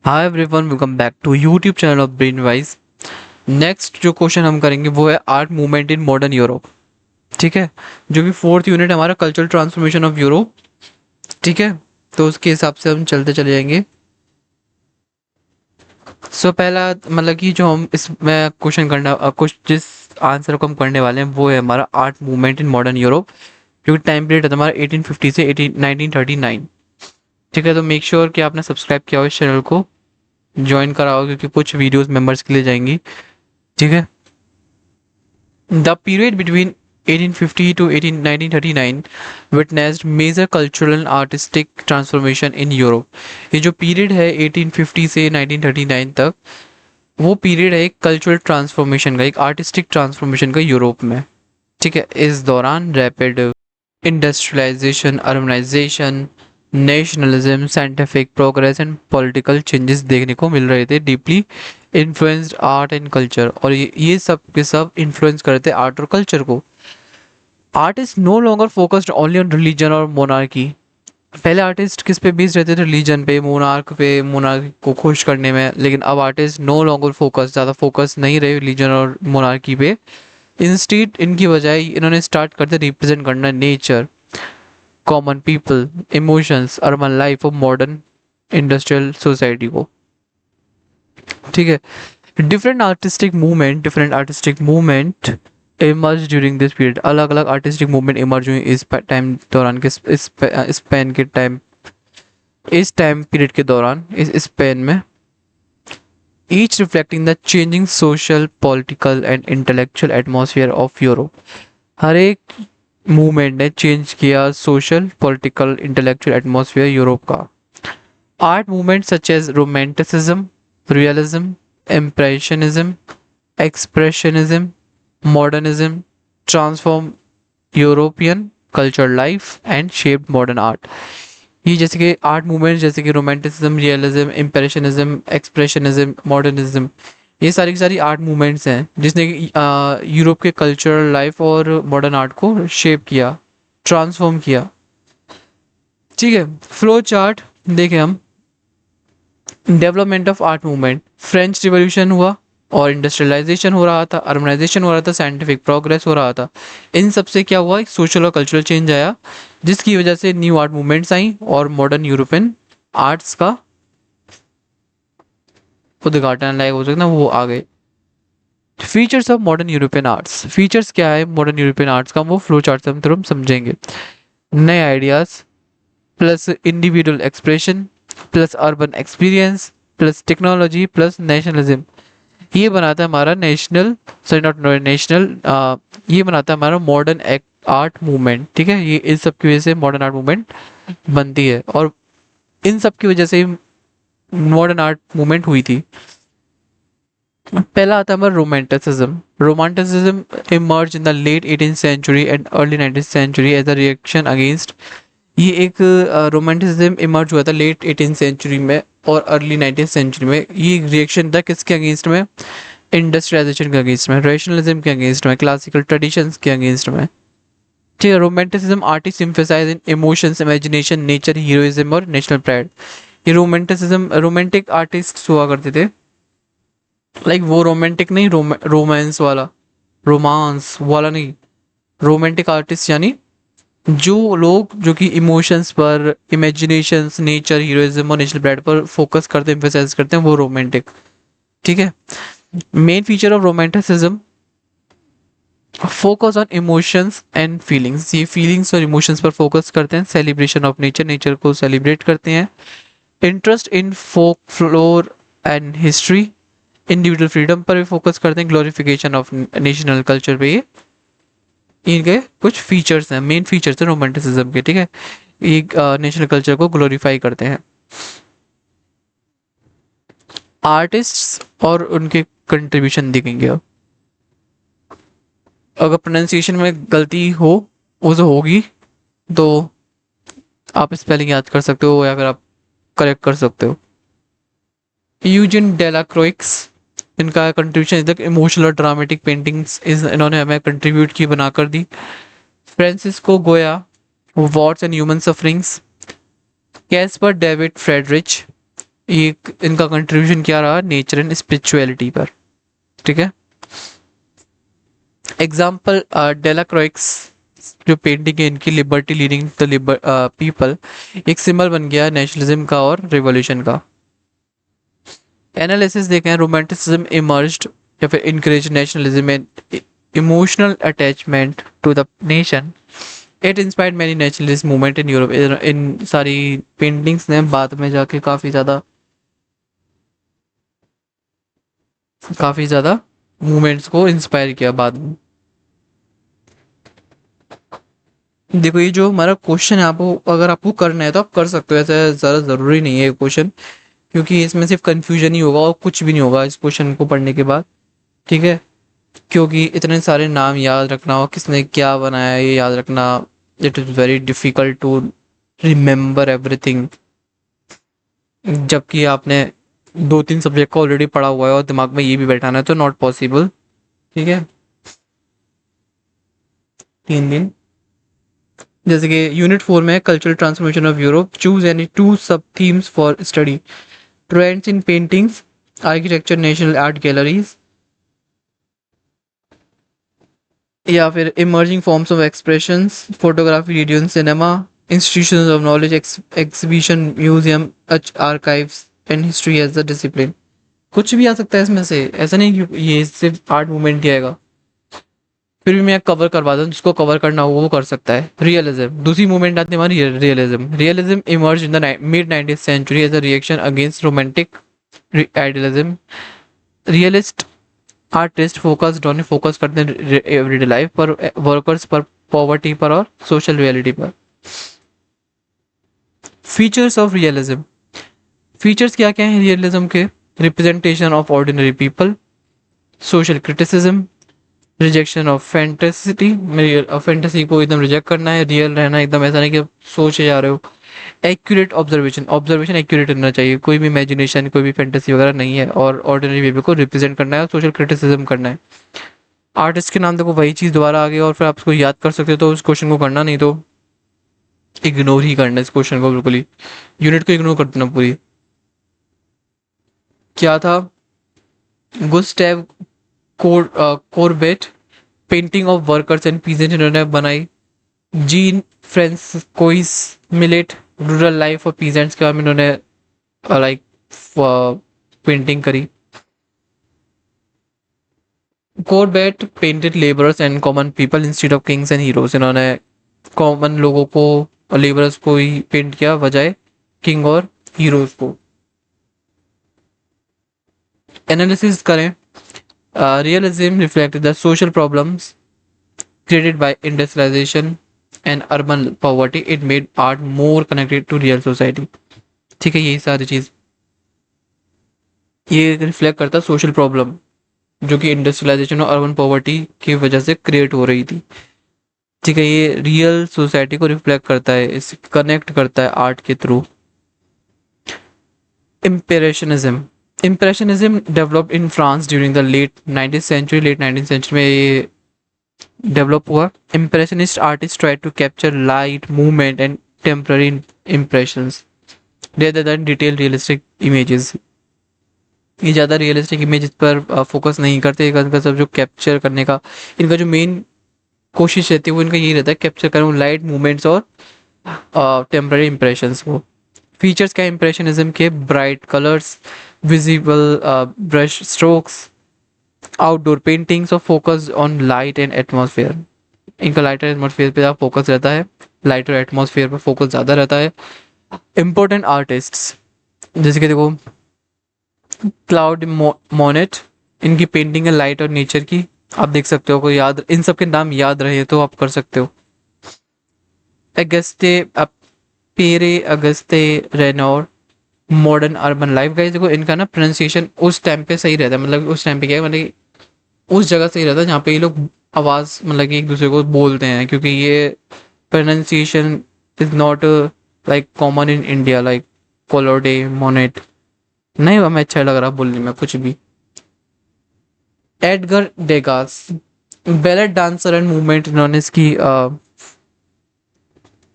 Hi everyone, welcome back to YouTube channel of brain wise. Next जो question हम करेंगे वो है art movement in modern Europe. ठीक है, जो कि फोर्थ यूनिट हमारा कल्चरल ट्रांसफॉर्मेशन ऑफ यूरोप। ठीक है, तो उसके हिसाब से हम चलते चले जाएंगे। पहला मतलब कि जो हम इसमें क्वेश्चन करना कुछ जिस आंसर को हम करने वाले हैं वो है हमारा art movement in modern Europe, जो कि टाइम पीरियड है हमारा 1850 से 1939। ठीक है, तो मेक श्योर कि आपने सब्सक्राइब किया हो इस चैनल को, ज्वाइन कराओ क्योंकि कुछ वीडियोस मेंबर्स के लिए जाएंगी। ठीक है, The period between 1850 to 1939 witnessed major cultural and artistic transformation in Europe। ये जो पीरियड है 1850 से 1939 तक, वो पीरियड है एक कल्चरल ट्रांसफॉर्मेशन का, एक आर्टिस्टिक ट्रांसफॉर्मेशन का यूरोप में। ठीक है, इस दौरान rapid industrialisation, urbanisation, nationalism, scientific progress and political changes देखने को मिल रहे थे। Deeply influenced art and culture, और ये सब के सब इन्फ्लुएंस करते आर्ट और कल्चर को। Art is no longer focused only on religion और मोनार्की। पहले आर्टिस्ट किस पे बेस्ड रहते थे? रिलीजन पे, मोनार्क को खुश करने में। लेकिन अब आर्टिस्ट नो लॉन्गर फोकस, ज़्यादा फोकस नहीं रहे रिलीजन और मोनार्की पे। इंस्टीड इनकी बजाय इन्होंने स्टार्ट करते रिप्रेजेंट करना nature, common people, emotions, urban life और मॉडर्न इंडस्ट्रियल सोसाइटी को। ठीक है, different artistic movement emerge during this period. अलग अलग आर्टिस्टिक मूवमेंट इमर्ज हुए इस टाइम दौरान के, स्पेन के टाइम, इस टाइम पीरियड के दौरान, इस स्पेन में। Each reflecting the changing social, political and intellectual atmosphere of Europe. हर एक मूवमेंट ने चेंज किया social, political, intellectual atmosphere Europe का। Art movement such as romanticism, realism, impressionism, expressionism, modernism transform European culture life and shaped modern art. ये जैसे कि art movement जैसे कि romanticism, realism, impressionism, expressionism, modernism, ये सारी की सारी आर्ट मूवमेंट्स हैं जिसने यूरोप के कल्चरल लाइफ और मॉडर्न आर्ट को शेप किया, ट्रांसफॉर्म किया। ठीक है, फ्लो चार्ट देखें हम। Development of art movement, French revolution हुआ और इंडस्ट्रियलाइजेशन हो रहा था, अर्बनाइजेशन हो रहा था, साइंटिफिक प्रोग्रेस हो रहा था। इन सब से क्या हुआ, एक सोशल और कल्चरल चेंज आया, जिसकी वजह से न्यू आर्ट मूवमेंट्स आई और मॉडर्न यूरोपियन आर्ट्स का उद्घाटन लायक हो सकता वो आ गए। Features of modern European arts, features क्या है मॉडर्न यूरोपियन आर्ट्स का, वो फ्लो चार्ट से हम समझेंगे। नए ideas plus individual expression plus urban experience plus technology plus nationalism, ये बनाता है हमारा नेशनल, सॉरी नॉट नेशनल, ये बनाता है हमारा मॉडर्न आर्ट मूवमेंट। ठीक है, ये इन सब की वजह से मॉडर्न आर्ट मूवमेंट बनती है और इन सब की वजह से मॉडर्न आर्ट मूवमेंट हुई थी। पहला आता है हमारा romanticism. Romanticism emerge in the late 18th century and early 19th century as a reaction against. ये एक रोमांटिसिज्म इमर्ज हुआ था लेट 18th सेंचुरी में और अर्ली 19th सेंचुरी में। ये रिएक्शन था किसके अगेंस्ट में? इंडस्ट्रियलाइजेशन के अगेंस्ट में, रैशनलिज्म के अगेंस्ट में, क्लासिकल ट्रेडिशंस के अगेंस्ट में। ठीक है, रोमांटिसिज्म आर्टिस्ट एम्फसाइज इन इमोशंस, इमेजिनेशन, नेचर, हीरोइज्म और नेशनल प्राइड। ये रोमांटिसिज्म, रोमांटिक आर्टिस्ट हुआ करते थे, लाइक वो रोमांटिक नहीं, रोमांस वाला, रोमांस वाला नहीं, रोमांटिक आर्टिस्ट यानी जो लोग जो कि इमोशंस पर, इमेजिनेशंस, नेचर, हीरोइज्म और नेशनल प्राइड पर फोकस करते हैं, एम्फसाइज करते हैं, वो रोमांटिक। ठीक है, main feature of romanticism, focus on emotions and feelings. ये फीलिंग्स और इमोशंस पर फोकस करते हैं। सेलिब्रेशन ऑफ नेचर, नेचर को सेलिब्रेट करते हैं। Interest in folklore and history, individual freedom पर भी फोकस करते हैं। ग्लोरिफिकेशन ऑफ नेशनल कल्चर पे ये इनके कुछ फीचर्स हैं, मेन फीचर्स हैं रोमांटिसिज्म के। ठीक है, ये नेशनल कल्चर को ग्लोरीफाई करते हैं। आर्टिस्ट्स और उनके कंट्रीब्यूशन दिखेंगे। अब अगर प्रोनाउंसिएशन में गलती हो, वो तो होगी, तो आप स्पेलिंग याद कर सकते हो या फिर आप करेक्ट कर सकते हो। यूजिन डेलाक्रोइक्स, इनका कंट्रीब्यूशन इधर इमोशनल और ड्रामेटिक पेंटिंग्स इन्होंने हमें कंट्रीब्यूट की, बनाकर दी। फ्रांसिस्को गोया, Wars and human sufferings. Caspar David Friedrich, एक इनका कंट्रीब्यूशन क्या रहा, नेचर एंड स्पिरिचुअलिटी पर, ठीक है। एग्जाम्पल डेलाक्रॉइक्स जो पेंटिंग है इनकी, लिबर्टी लीडिंग द पीपल, एक सिंबल बन गया नेशनलिज्म का और रिवॉल्यूशन का। एनालिसिस देखें, रोमांटिसिज्म इमर्ज्ड या फिर encourage nationalism and emotional attachment to the nation. It inspired many nationalist movement in Europe. इन सारी पेंटिंग्स ने बाद में जाके काफी ज्यादा मूवमेंट्स को इंस्पायर किया बाद में। देखो ये जो हमारा क्वेश्चन है, आपको अगर आपको करना है तो आप कर सकते हो, ऐसा ज़्यादा ज़रूरी नहीं है ये क्वेश्चन, क्योंकि इसमें सिर्फ कंफ्यूजन ही होगा और कुछ भी नहीं होगा इस क्वेश्चन को पढ़ने के बाद, ठीक है। क्योंकि इतने सारे नाम याद रखना और किसने क्या बनाया ये याद रखना, it is very difficult to remember everything, जबकि आपने 2-3 सब्जेक्ट को ऑलरेडी पढ़ा हुआ है और दिमाग में ये भी बैठाना है तो नॉट पॉसिबल, ठीक है। 3 दिन, जैसे कि यूनिट 4 में cultural transformation of Europe, choose any 2 sub themes for study, trends in paintings, architecture, national art galleries, या फिर emerging forms of expressions, photography, radio, cinema, institutions of knowledge, exhibition, museum, archives and history as a discipline. कुछ भी आ सकता है इसमें से, ऐसा नहीं कि ये सिर्फ आर्ट मूवमेंट ही आएगा। फिर भी मैं कवर करवा दूं, जिसको कवर करना हो वो कर सकता है। रियलिज्म, दूसरी मूवमेंट आती है हमारी realism. Realism emerge in the mid 19th century as a reaction against romantic idealism. Realist artist focus करते हैं एवरीडे लाइफ पर, वर्कर्स पर, पॉवर्टी पर और सोशल रियलिटी पर। फीचर्स ऑफ रियलिज्म, फीचर्स क्या क्या हैं रियलिज्म के? Representation of ordinary people, social criticism, rejection of फैंटेसिटी, फैंटेसी को एकदम रिजेक्ट करना है, रियल रहना एकदम, ऐसा नहीं कि आप सोचे जा रहे हो। एक्यूरेट ऑब्जर्वेशन, ऑब्जर्वेशन एक्यूरेट रहना चाहिए, कोई भी इमेजिनेशन, कोई भी फैंटेसी वगैरह नहीं है, और ऑर्डिनरी पीपल को रिप्रेजेंट करना है और सोशल क्रिटिसिज्म करना है। आर्टिस्ट के नाम देखो वही चीज़ दोबारा आ गई, और फिर आप उसको याद कर सकते हो तो उस क्वेश्चन को करना, नहीं तो इग्नोर ही करना इस क्वेश्चन को, बिल्कुल ही यूनिट को इग्नोर कर देना पूरी। क्या था? Gustave Courbet, painting of workers and peasant इन्होंने बनाई। Jean Francois Millet, rural life और पीजेंट्स के बारे में इन्होंने लाइक पेंटिंग करी। Courbet painted labourers and common people instead of kings and heroes. इन्होंने कॉमन लोगों को और लेबरर्स को ही पेंट किया बजाय किंग और हीरोज को। एनालिसिस करें, realism reflect the social problems created by industrialization and urban poverty. It made art more connected to real society. ठीक है, यही सारी चीज ये रिफ्लेक्ट करता है सोशल प्रॉब्लम जो कि इंडस्ट्रियलाइजेशन और अर्बन पॉवर्टी की वजह से क्रिएट हो रही थी। ठीक है, ये रियल सोसाइटी को रिफ्लेक्ट करता है, इसे कनेक्ट करता है आर्ट के through. Impressionism, impressionism developed in France during the late 19th century. Late 19th century में ये डेवलप हुआ। Impressionist artist try to capture light, movement and temporary impressions rather than detail realistic images. ये ज़्यादा realistic image पर focus नहीं करते, इनका सब जो कैप्चर करने का इनका जो मेन कोशिश रहती है वो इनका यही रहता है, कैप्चर करूँ लाइट, मूवमेंट्स और टेम्पररी इम्प्रेशंस को। फीचर्स क्या इम्प्रेशनिज्म के? Bright colours, visible brush strokes, outdoor paintings और focus on light and atmosphere. इनका लाइट एंड एटमॉस्फेयर पे फोकस रहता है, लाइट और एटमॉस्फेयर पर फोकस ज़्यादा रहता है। इम्पोर्टेंट आर्टिस्ट्स जैसे कि देखो क्लाउड मोनेट, इनकी पेंटिंग है लाइट और नेचर की, आप देख सकते हो, कोई याद इन सब के नाम याद रहे तो आप कर सकते हो। अगस्ते पेरे अगस्ते रेनोर, मॉडर्न अर्बन लाइफ। गाइस देखो इनका ना प्रोनाउंसिएशन उस टाइम पे सही रहता है, मतलब उस टाइम पे क्या है, मतलब उस जगह सही रहता है जहाँ पे ये लोग आवाज़ मतलब कि एक दूसरे को बोलते हैं, क्योंकि ये pronunciation is not like common in India, like Claude Monet नहीं, हमें अच्छा लग रहा बोलने में कुछ भी। Edgar Degas, ballet dancer and movement, इन्होंने इसकी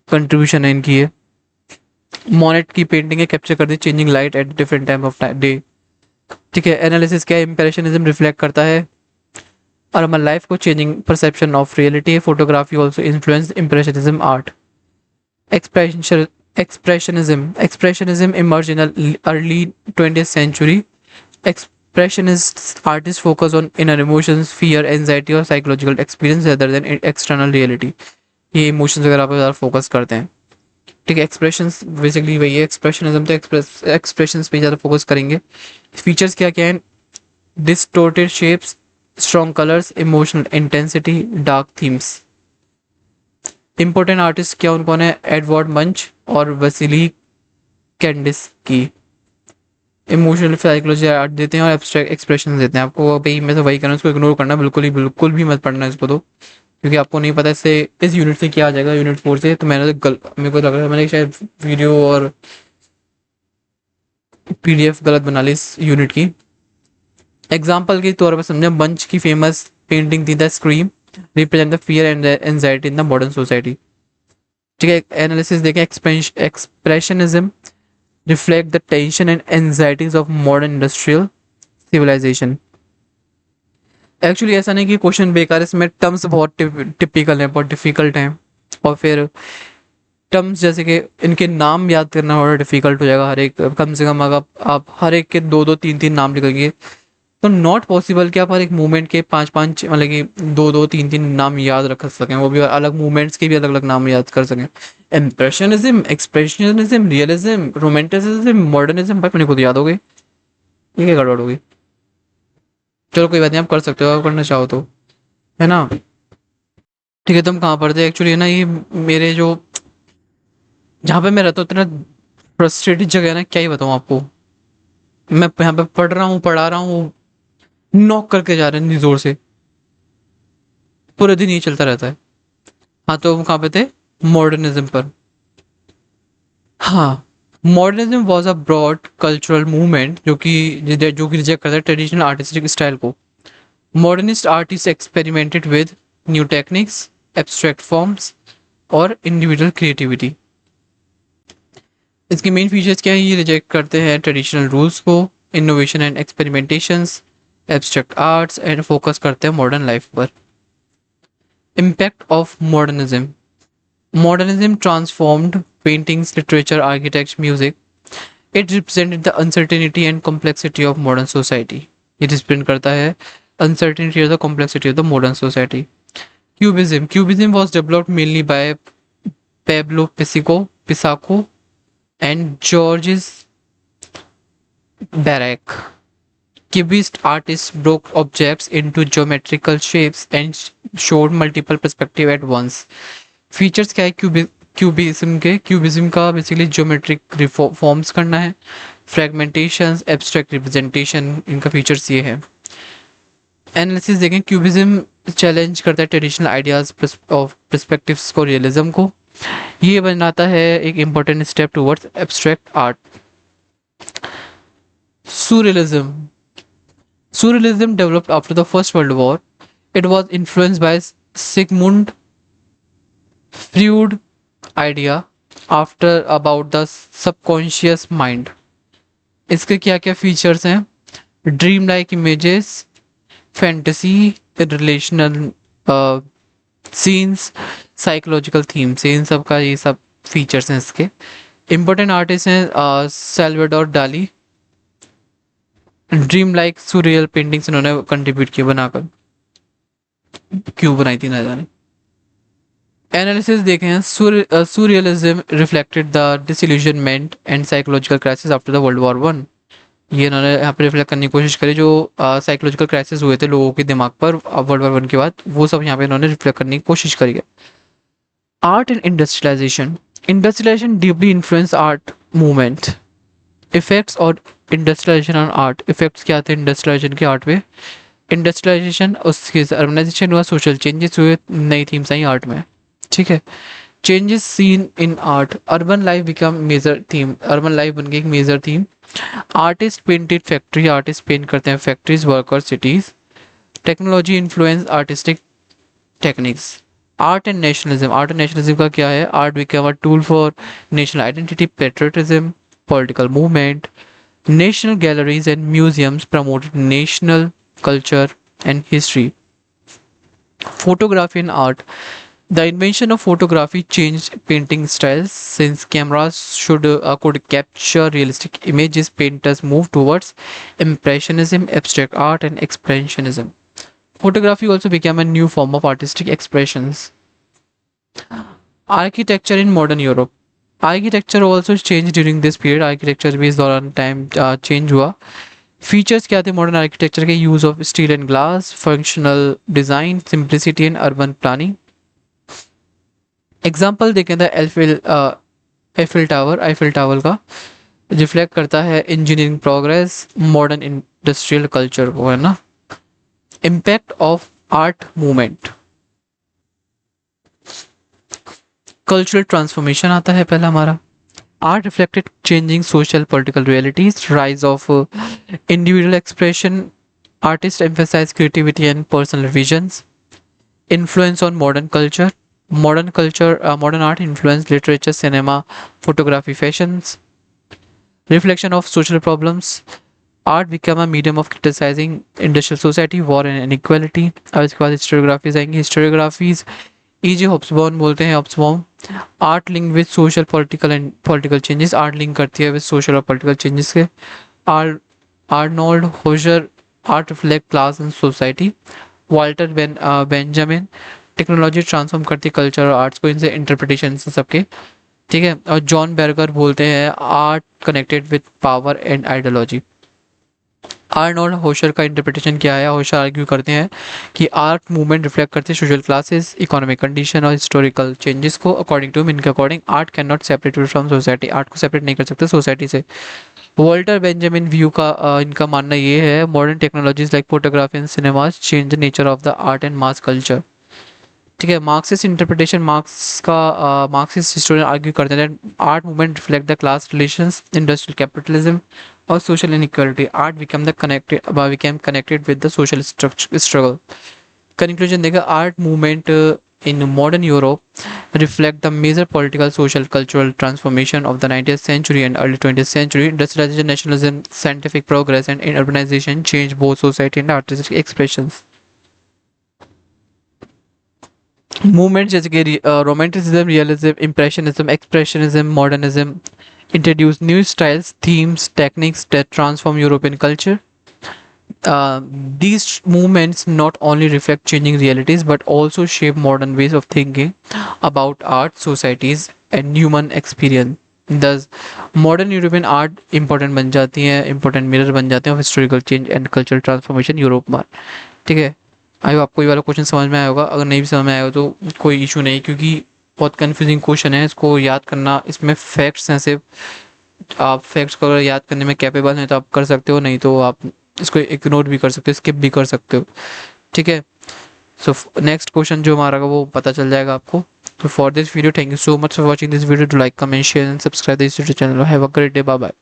कंट्रीब्यूशन है इनकी है। मोनेट की पेंटिंग है, कैप्चर कर दी changing light at different time of day. ठीक है, एनालिसिस क्या है, इंप्रेशनिज्म रिफ्लेक्ट करता है अर्बन लाइफ को, changing perception of reality. Photography also influence impressionism art. Expression expressionism emerged in the early 20th century. Expressionist artists focus on inner emotions, fear, anxiety और psychological experience rather than external reality. ये emotions वगैरह पर ज़्यादा focus करते हैं। ठीक है, expressions basically वही है, एक्सप्रेशनिज्म तो एक्सप्रेशंस पे ज़्यादा फोकस करेंगे। फीचर्स क्या क्या हैं, distorted shapes, strong colours, emotional intensity, dark themes. Important artist क्या कौन है, एडवर्ड मंच और वसीली कैंडिस की। इमोशनल साइकोलॉजी आर्ट देते हैं और एब्स्ट्रैक्ट एक्सप्रेशन देते हैं। आपको भाई मैं तो वही करना, उसको इग्नोर करना, बिल्कुल भी मत पढ़ना इसको तो, क्योंकि आपको नहीं पता इससे इस यूनिट से क्या आ जाएगा, यूनिट 4 से। तो मैंने तो मेरे को लग रहा है मैंने शायद वीडियो और पीडीएफ गलत बना ली इस यूनिट की। एग्जाम्पल के तौर पर समझे, बंच की फेमस पेंटिंग थी the scream, represent the fear and anxiety in the modern society. ठीक है, एनालिसिस देखें, expressionism reflect the tension and anxieties of modern industrial civilization। Actually ऐसा नहीं कि क्वेश्चन बेकार है, इसमें टर्म्स बहुत टिपिकल है, बहुत डिफिकल्ट हैं, और फिर टर्म्स जैसे कि इनके नाम याद करना बड़ा डिफिकल्ट हो जाएगा। हर एक कम से कम अगर आप हर एक के दो दो तीन तीन नाम लिखेंगे तो नॉट पॉसिबल कि आप हर एक मूवमेंट के पांच पांच मतलब कि दो दो तीन तीन नाम याद रख सकें, वो भी अलग मूवमेंट्स के भी अलग अलग नाम याद कर सकें। Impressionism, expressionism, realism, romanticism, modernism, भाई अपने खुद याद हो गई, ये क्या गड़बड़ होगी। चलो कोई बात नहीं, आप कर सकते हो, आप करना चाहो तो, है ना। ठीक है, तुम कहाँ पर थे एक्चुअली, है ना, ये मेरे जो जहाँ पे मैं रहता हूँ इतना फ्रस्ट्रेटेड जगह है ना, क्या ही बताऊँ आपको। मैं यहाँ पे पढ़ा रहा हूँ, नॉक करके जा रहे हैं इतनी जोर से, पूरे दिन ही चलता रहता है। हाँ, तो हम कहाँ पे थे, मॉडर्निज्म पर। हाँ, modernism was a broad cultural movement जो कि रिजेक्ट करता है ट्रेडिशनल आर्टिस्टिक स्टाइल को। Modernist artist experimented with new techniques, abstract forms और इंडिविजुअल क्रिएटिविटी। इसके मेन फीचर्स क्या है, ये रिजेक्ट करते हैं ट्रेडिशनल रूल्स को, innovation and experimentations, abstract arts, and focus करते हैं मॉडर्न लाइफ पर। Impact of modernism. Modernism transformed paintings, literature, architecture, music. It represented the uncertainty and complexity of modern society. It represent करता है uncertainty or the complexity of the modern society. Cubism. Cubism was developed mainly by Pablo Picasso and Georges Braque. Cubist artists broke objects into geometrical shapes and showed multiple perspectives at once. Features क्या है cubism का basically geometric forms करना है, fragmentation, abstract representation, इनका features ये है। Analysis देखें, cubism challenge करता है ट्रेडिशनल आइडियाज ऑफ पर्सपेक्टिव्स को, रियलिज्म को। ये बनाता है एक important step towards abstract art. Surrealism developed after the First World War. It was influenced by Sigmund Freud idea after about the subconscious mind. इसके क्या क्या फीचर्स हैं, dream like images, fantasy, relational scenes, psychological themes, इन सब का ये सब features हैं इसके। इम्पोर्टेंट आर्टिस्ट हैं Salvador Dali, dream like surreal paintings इन्होंने कंट्रीब्यूट किया बनाकर, क्यों बनाई थी ना जाने। एनालिसिस देखें, surrealism reflected the disillusionment and psychological crisis after the World War One. ये इन्होंने यहाँ पे रिफ्लेक्ट करने की कोशिश करी जो साइकोलॉजिकल क्राइसिस हुए थे लोगों के दिमाग पर वर्ल्ड वॉर 1 के बाद, वो सब यहाँ पे इन्होंने रिफ्लेक्ट करने की कोशिश करी है। Art and industrialisation deeply influence art movement. Effects और इंडस्ट्रियलाइजेशन ऑन आर्ट। इफेक्ट्स क्या थे इंडस्ट्रियलाइजेशन के आर्ट पे, इंडस्ट्रियलाइजेशन उसके अर्बनाइजेशन हुआ, सोशल चेंजेस हुए, नई थीम्स आई आर्ट में। ठीक है, changes seen in art, urban life become major theme, urban life बन गई एक major theme. Artist painted factory, artist paint करते हैं फैक्ट्रीज, वर्क और cities. Technology influence artistic techniques, art and nationalism का क्या है? Art become a tool for national identity, patriotism, political movement. National galleries and museums promoted national culture and history. Photography and art. The invention of photography changed painting styles. Since cameras could capture realistic images, painters moved towards impressionism, abstract art, and expressionism. Photography also became a new form of artistic expressions. Architecture in modern Europe. Architecture also change during this period. Architecture भी इस दौरान time change हुआ. Features क्या थे modern architecture के? Use of steel and glass, functional design, simplicity and urban planning. Example देखें तो Eiffel tower का रिफ्लेक्ट करता है engineering progress, modern industrial culture को, है ना. Impact of art movement. Cultural transformation आता है पहला हमारा. Art reflected changing social political realities, rise of individual expression, artist emphasise creativity and personal visions. Influence on modern culture. Modern art influence literature, cinema, photography, fashions. Reflection of social problems. Art become a medium of criticising industrial society, war and inequality. अब इसके बाद हिस्टोरियोग्राफीज आएंगी. हिस्टोरियोग्राफीज E.J. Hobsbawm बोलते हैं Hobsbawm. Art link with social political changes. Art link करती है with social और political changes के. Arnold Hauser. Art reflect class and society. Walter Benjamin. Technology transform करती है कल्चर और आर्ट्स को. इनसे इंटरप्रिटेशन सबके, ठीक है. और जॉन बेरगर बोलते हैं art connected with power and ideology. Arnold Hauser का इंटरप्रिटेशन क्या है? होशर आर्ग्यू करते हैं कि आर्ट मूवमेंट रिफ्लेक्ट करते हैं सोशल क्लासेस, इकोनॉमिक कंडीशन और हिस्टोरिकल चेंजेस को. अकॉर्डिंग टू इनके according art can not separate from society. Art को सेपरेट नहीं कर सकते सोसाइटी से. वॉल्टर बेंजामिन व्यू का इनका मानना ये है modern technologies like photography and cinemas change the nature of the art and mass culture. ठीक है. Marxist interpretation. Marxist historian argue करते हैं art movement reflect the class relations, industrial capitalism और social inequality. Art became connected with the social struggle. Conclusion देखा. Art movement in modern Europe reflect the major political, social, cultural transformation of the 19th century and early 20th century. Industrialization, nationalism, scientific progress, and urbanization changed both society and artistic expressions. Movements जैसे कि romanticism, realism, impressionism, expressionism, modernism introduced new styles, themes, techniques that transform European culture. These movements not only reflect changing realities but also shape modern ways of thinking about art, societies, and human experience. Thus, modern European art important बन जाती है, important mirror बन जाते हैं of historical change and cultural transformation Europe में. ठीक है. I hope आपको ये वाला क्वेश्चन समझ में आया होगा. अगर नहीं भी समझ में आया हो तो कोई इशू नहीं, क्योंकि बहुत कंफ्यूजिंग क्वेश्चन है. इसको याद करना, इसमें फैक्ट्स हैं सिर्फ. आप फैक्ट्स को अगर याद करने में कैपेबल हैं तो आप कर सकते हो, नहीं तो आप इसको इग्नोर भी कर सकते हो, स्किप भी कर सकते हो. ठीक है. सो नेक्स्ट क्वेश्चन जो हमारा वो पता चल जाएगा आपको. तो for this video thank you so much for watching this video. To like, comment, share and subscribe this YouTube channel. Have a great day. Bye bye.